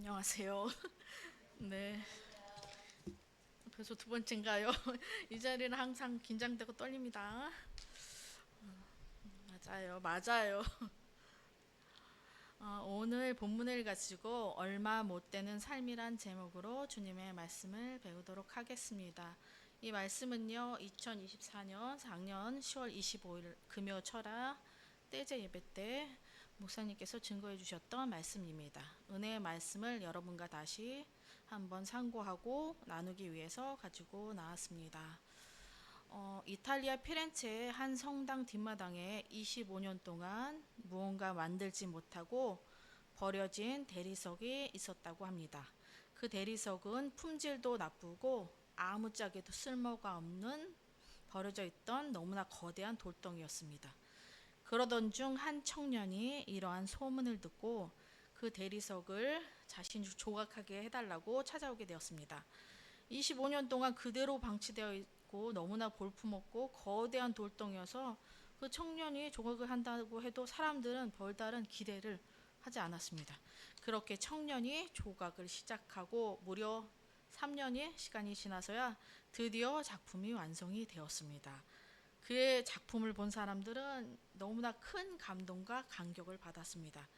안녕하세요. 네, 벌써 두 번째인가요? 이 자리는 항상 긴장되고 떨립니다. 맞아요, 맞아요. 오늘 본문을 가지고 얼마 못 되는 삶이란 제목으로 주님의 말씀을 배우도록 하겠습니다. 이 말씀은요, 2024년 작년 10월 25일 금요 철학 떼제 예배 때 목사님께서 증거해 주셨던 말씀입니다. 은혜의 말씀을 여러분과 다시 한번 상고하고 나누기 위해서 가지고 나왔습니다. 이탈리아 피렌체의 한 성당 뒷마당에 25년 동안 무언가 만들지 못하고 버려진 대리석이 있었다고 합니다. 그 대리석은 품질도 나쁘고 아무짝에도 쓸모가 없는 버려져 있던 너무나 거대한 돌덩이였습니다. 그러던 중 한 청년이 이러한 소문을 듣고 그 대리석을 자신이 조각하게 해달라고 찾아오게 되었습니다. 25년 동안 그대로 방치되어 있고 너무나 볼품없고 거대한 돌덩이여서 그 청년이 조각을 한다고 해도 사람들은 별다른 기대를 하지 않았습니다. 그렇게 청년이 조각을 시작하고 무려 3년의 시간이 지나서야 드디어 작품이 완성이 되었습니다. 그의 작품을 본 사람들은 너무나 큰 감동과 감격을 받았습니다.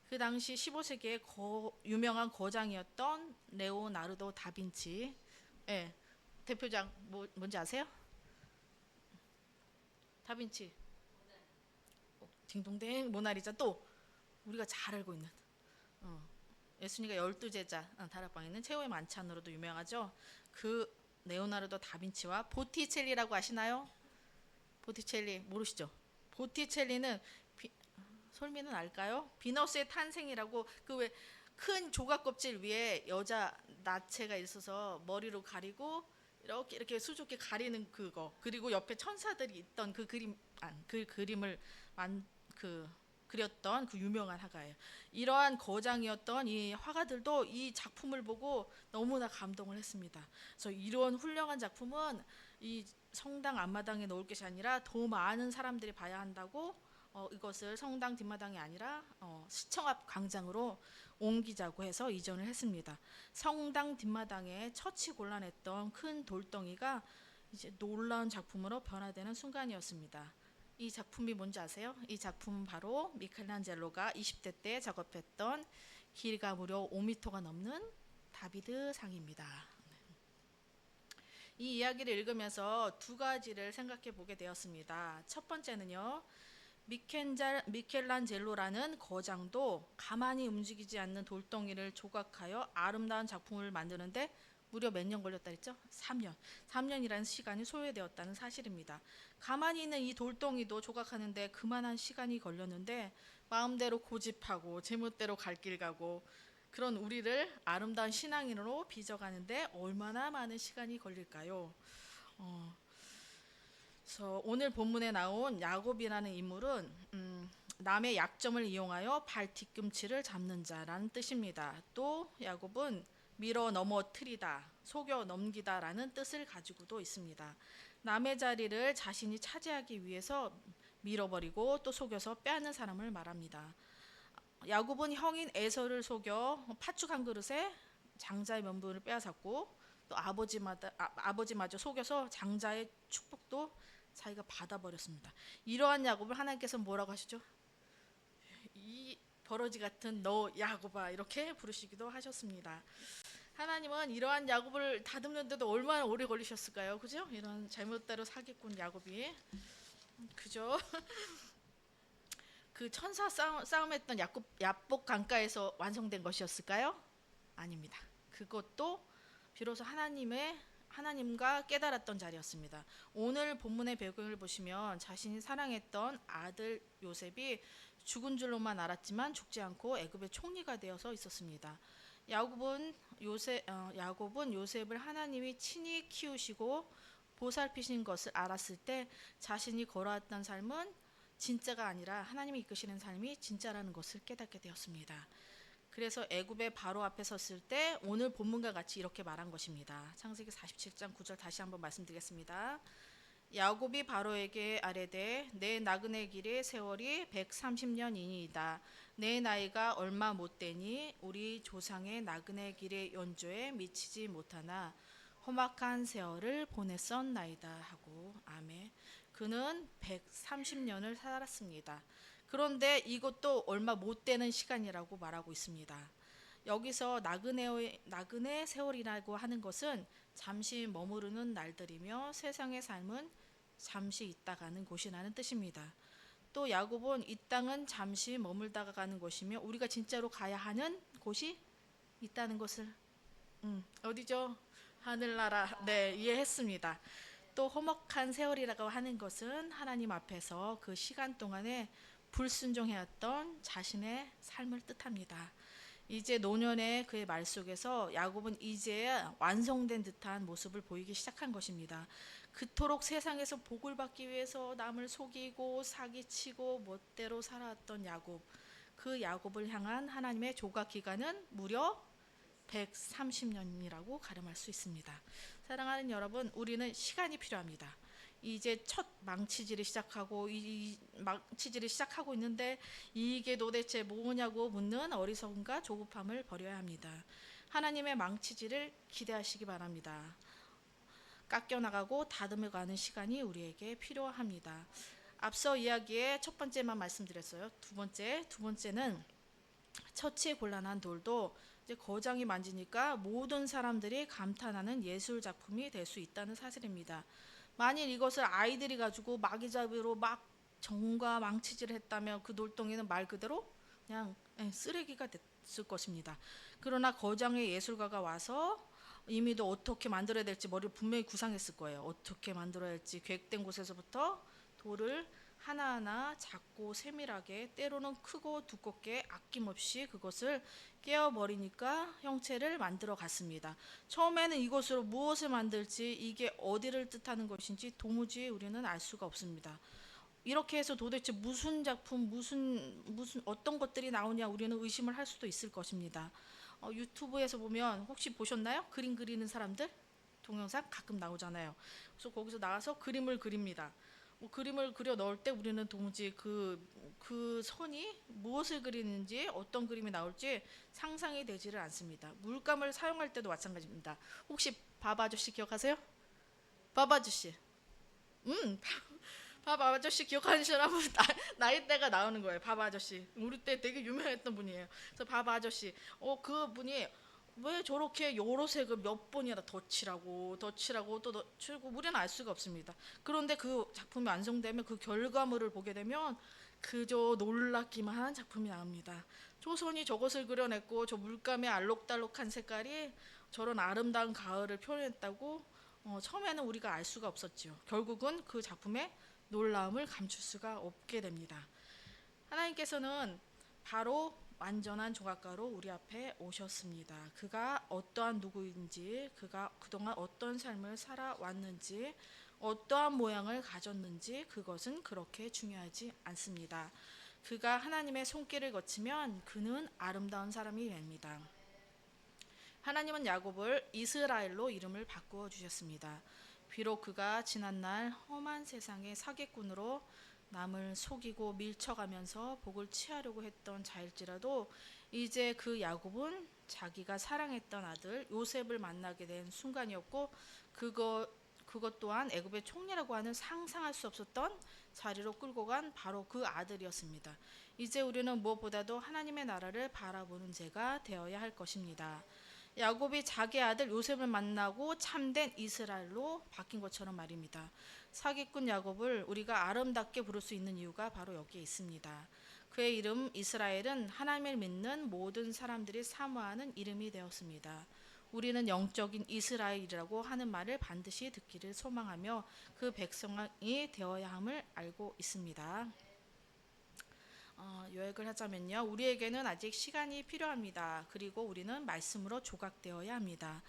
그 당시 15세기의 유명한 거장이었던 레오나르도 다빈치, 예, 대표작 뭔지 아세요? 다빈치, 딩동댕, 모나리자, 또 우리가 잘 알고 있는 예수님과 12제자 다락방에 있는 최후의 만찬으로도 유명하죠. 그 레오나르도 다빈치와 보티첼리라고 아시나요? 보티첼리 모르시죠? 보티첼리는 솔미는 알까요? 비너스의 탄생이라고 그 왜 큰 조각 껍질 위에 여자 나체가 있어서 머리로 가리고 이렇게 수줍게 가리는 그거, 그리고 옆에 천사들이 있던 그 그림, 그 그림을 그 그렸던 그 유명한 화가예요. 이러한 거장이었던 이 화가들도 이 작품을 보고 너무나 감동을 했습니다. 그래서 이런 훌륭한 작품은 이 성당 앞마당에 놓을 것이 아니라 더 많은 사람들이 봐야 한다고 이것을 성당 뒷마당이 아니라 시청 앞 광장으로 옮기자고 해서 이전을 했습니다. 성당 뒷마당에 처치곤란했던 큰 돌덩이가 이제 놀라운 작품으로 변화되는 순간이었습니다. 이 작품이 뭔지 아세요? 이 작품은 바로 미켈란젤로가 20대 때 작업했던 길이가 무려 5m가 넘는 다비드 상입니다. 이 이야기를 읽으면서 두 가지를 생각해 보게 되었습니다. 첫 번째는요, 미켈란젤로라는 거장도 가만히 움직이지 않는 돌덩이를 조각하여 아름다운 작품을 만드는데 무려 몇 년 걸렸다 했죠? 3년. 3년이라는 시간이 소요되었다는 사실입니다. 가만히 있는 이 돌덩이도 조각하는데 그만한 시간이 걸렸는데 마음대로 고집하고 제멋대로 갈 길 가고 그런 우리를 아름다운 신앙인으로 빚어가는데 얼마나 많은 시간이 걸릴까요? 그래서 오늘 본문에 나온 야곱이라는 인물은 남의 약점을 이용하여 발 뒤꿈치를 잡는 자라는 뜻입니다. 또 야곱은 밀어 넘어뜨리다, 속여 넘기다라는 뜻을 가지고도 있습니다. 남의 자리를 자신이 차지하기 위해서 밀어버리고 또 속여서 빼앗는 사람을 말합니다. 야곱은 형인 에서를 속여 팥죽 한 그릇에 장자의 명분을 빼앗았고 또 아버지마저 속여서 장자의 축복도 자기가 받아버렸습니다. 이러한 야곱을 하나님께서 뭐라고 하시죠? 이 버러지 같은 너 야곱아 이렇게 부르시기도 하셨습니다. 하나님은 이러한 야곱을 다듬는데도 얼마나 오래 걸리셨을까요? 그죠? 이런 잘못대로 사기꾼 야곱이 그죠? 그 천사 싸움했던 야복 강가에서 완성된 것이었을까요? 아닙니다. 그것도 비로소 하나님과 깨달았던 자리였습니다. 오늘 본문의 배경을 보시면 자신이 사랑했던 아들 요셉이 죽은 줄로만 알았지만 죽지 않고 애굽의 총리가 되어서 있었습니다. 야곱은 요셉을 하나님이 친히 키우시고 보살피신 것을 알았을 때 자신이 걸어왔던 삶은 진짜가 아니라 하나님이 이끄시는 삶이 진짜라는 것을 깨닫게 되었습니다. 그래서 애굽의 바로 앞에 섰을 때 오늘 본문과 같이 이렇게 말한 것입니다. 창세기 47장 9절 다시 한번 말씀드리겠습니다. 야곱이 바로에게 아뢰되 내 나그네 길의 세월이 130년이니이다. 내 나이가 얼마 못 되니 우리 조상의 나그네 길의 연조에 미치지 못하나 험악한 세월을 보냈었나이다 하고. 아멘. 그는 130년을 살았습니다. 그런데 이것도 얼마 못 되는 시간이라고 말하고 있습니다. 여기서 나그네 세월이라고 하는 것은 잠시 머무르는 날들이며 세상의 삶은 잠시 있다 가는 곳이라는 뜻입니다. 또 야곱은 이 땅은 잠시 머물다가 가는 곳이며 우리가 진짜로 가야 하는 곳이 있다는 것을 어디죠? 하늘나라. 네, 이해했습니다. 또 험악한 세월이라고 하는 것은 하나님 앞에서 그 시간 동안에 불순종해왔던 자신의 삶을 뜻합니다. 이제 노년의 그의 말 속에서 야곱은 이제 완성된 듯한 모습을 보이기 시작한 것입니다. 그토록 세상에서 복을 받기 위해서 남을 속이고 사기치고 멋대로 살아왔던 야곱, 그 야곱을 향한 하나님의 조각 기간은 무려 130년이라고 가름할 수 있습니다. 사랑하는 여러분, 우리는 시간이 필요합니다. 이제 첫 망치질이 시작하고 이 망치질이 시작하고 있는데 이게 도대체 뭐냐고 묻는 어리석음과 조급함을 버려야 합니다. 하나님의 망치질을 기대하시기 바랍니다. 깎여나가고 다듬어가는 시간이 우리에게 필요합니다. 앞서 이야기의 첫 번째만 말씀드렸어요. 두 번째는 처치에 곤란한 돌도 이제 거장이 만지니까 모든 사람들이 감탄하는 예술 작품이 될 수 있다는 사실입니다. 만일 이것을 아이들이 가지고 마기자비로 막 정과 망치질을 했다면 그 돌덩이는 말 그대로 그냥 쓰레기가 됐을 것입니다. 그러나 거장의 예술가가 와서 이미도 어떻게 만들어야 될지 머리를 분명히 구상했을 거예요. 어떻게 만들어야 할지 계획된 곳에서부터 돌을 하나하나 작고 세밀하게 때로는 크고 두껍게 아낌없이 그것을 깨어버리니까 형체를 만들어 갔습니다. 처음에는 이것으로 무엇을 만들지 이게 어디를 뜻하는 것인지 도무지 우리는 알 수가 없습니다. 이렇게 해서 도대체 무슨 작품 무슨 어떤 것들이 나오냐 우리는 의심을 할 수도 있을 것입니다. 유튜브에서 보면 혹시 보셨나요? 그림 그리는 사람들 동영상 가끔 나오잖아요. 그래서 거기서 나와서 그림을 그립니다. 그림을 그려 넣을 때 우리는 도무지 그 선이 무엇을 그리는지 어떤 그림이 나올지 상상이 되지를 않습니다. 물감을 사용할 때도 마찬가지입니다. 혹시 밥 아저씨 기억하세요? 밥 아저씨. 음, 밥 아저씨 기억하는 사람은 나이대가 나오는 거예요. 밥 아저씨. 우리 때 되게 유명했던 분이에요. 그래서 밥 아저씨. 그분이 왜 저렇게 여러 색을 몇 번이나 덧칠하고 또 덧칠고 우리는 알 수가 없습니다. 그런데 그 작품이 완성되면 그 결과물을 보게 되면 그저 놀랍기만 한 작품이 나옵니다. 조선이 저것을 그려냈고 저 물감의 알록달록한 색깔이 저런 아름다운 가을을 표현했다고 처음에는 우리가 알 수가 없었죠. 결국은 그 작품의 놀라움을 감출 수가 없게 됩니다. 하나님께서는 바로 완전한 조각가로 우리 앞에 오셨습니다. 그가 어떠한 누구인지, 그가 그동안 어떤 삶을 살아왔는지, 어떠한 모양을 가졌는지 그것은 그렇게 중요하지 않습니다. 그가 하나님의 손길을 거치면 그는 아름다운 사람이 됩니다. 하나님은 야곱을 이스라엘로 이름을 바꾸어 주셨습니다. 비록 그가 지난날 험한 세상의 사기꾼으로 남을 속이고 밀쳐가면서 복을 취하려고 했던 자일지라도 이제 그 야곱은 자기가 사랑했던 아들 요셉을 만나게 된 순간이었고 그것 또한 애굽의 총리라고 하는 상상할 수 없었던 자리로 끌고 간 바로 그 아들이었습니다. 이제 우리는 무엇보다도 하나님의 나라를 바라보는 자가 되어야 할 것입니다. 야곱이 자기 아들 요셉을 만나고 참된 이스라엘로 바뀐 것처럼 말입니다. 사기꾼 야곱을 우리가 아름답게 부를 수 있는 이유가 바로 여기에 있습니다. 그의 이름 이스라엘은 하나님을 믿는 모든 사람들이 사모하는 이름이 되었습니다. 우리는 영적인 이스라엘이라고 하는 말을 반드시 듣기를 소망하며 그 백성이 되어야 함을 알고 있습니다. 요약을 하자면요. 우리에게는 아직 시간이 필요합니다. 그리고 우리는 말씀으로 조각되어야 합니다.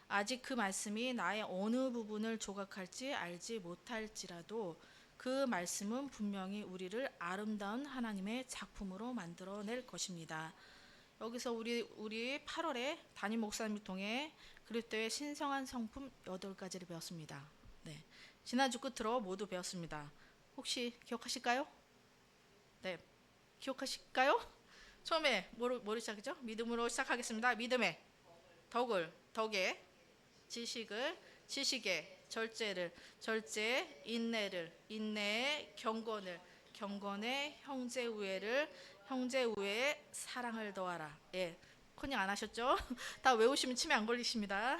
아직 그 말씀이 나의 어느 부분을 조각할지 알지 못할지라도 그 말씀은 분명히 우리를 아름다운 하나님의 작품으로 만들어낼 것입니다. 여기서 우리 8월에 담임 목사님을 통해 그리스도의 신성한 성품 8가지를 배웠습니다. 네. 지난주 끝으로 모두 배웠습니다. 혹시 기억하실까요? 네, 기억하실까요? 처음에 뭐로 시작했죠? 믿음으로 시작하겠습니다. 믿음의 덕을, 지식을, 지식의 절제, 인내의 경건의 형제 우애에 사랑을 더하라. 예, 커녕 안 하셨죠? 다 외우시면 치매 안 걸리십니다.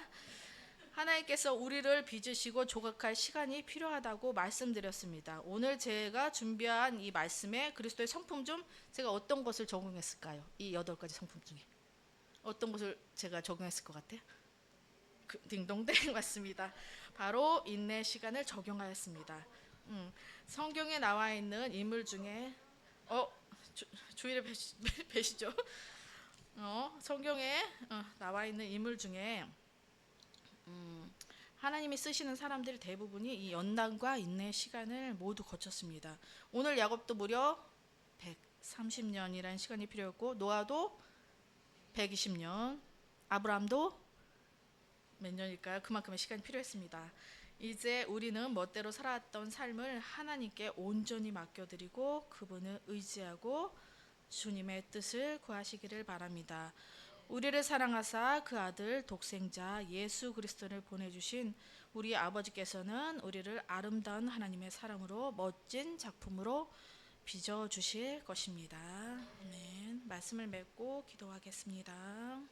하나님께서 우리를 빚으시고 조각할 시간이 필요하다고 말씀드렸습니다. 오늘 제가 준비한 이 말씀에 그리스도의 성품 중 제가 어떤 것을 적용했을까요? 이 8가지 성품 중에 어떤 것을 제가 적용했을 것 같아요? 딩동댕 맞습니다. 바로 인내 시간을 적용하였습니다. 성경에 나와 있는 인물 중에 주의를 배시죠. 성경에 나와 있는 인물 중에 하나님이 쓰시는 사람들 대부분이 이 연단과 인내 시간을 모두 거쳤습니다. 오늘 야곱도 무려 130년이라는 시간이 필요했고, 노아도 120년, 아브라함도 몇 년일까요? 그만큼의 시간이 필요했습니다. 이제 우리는 멋대로 살아왔던 삶을 하나님께 온전히 맡겨드리고 그분을 의지하고 주님의 뜻을 구하시기를 바랍니다. 우리를 사랑하사 그 아들 독생자 예수 그리스도를 보내주신 우리 아버지께서는 우리를 아름다운 하나님의 사랑으로 멋진 작품으로 빚어주실 것입니다. 아멘. 말씀을 맺고 기도하겠습니다.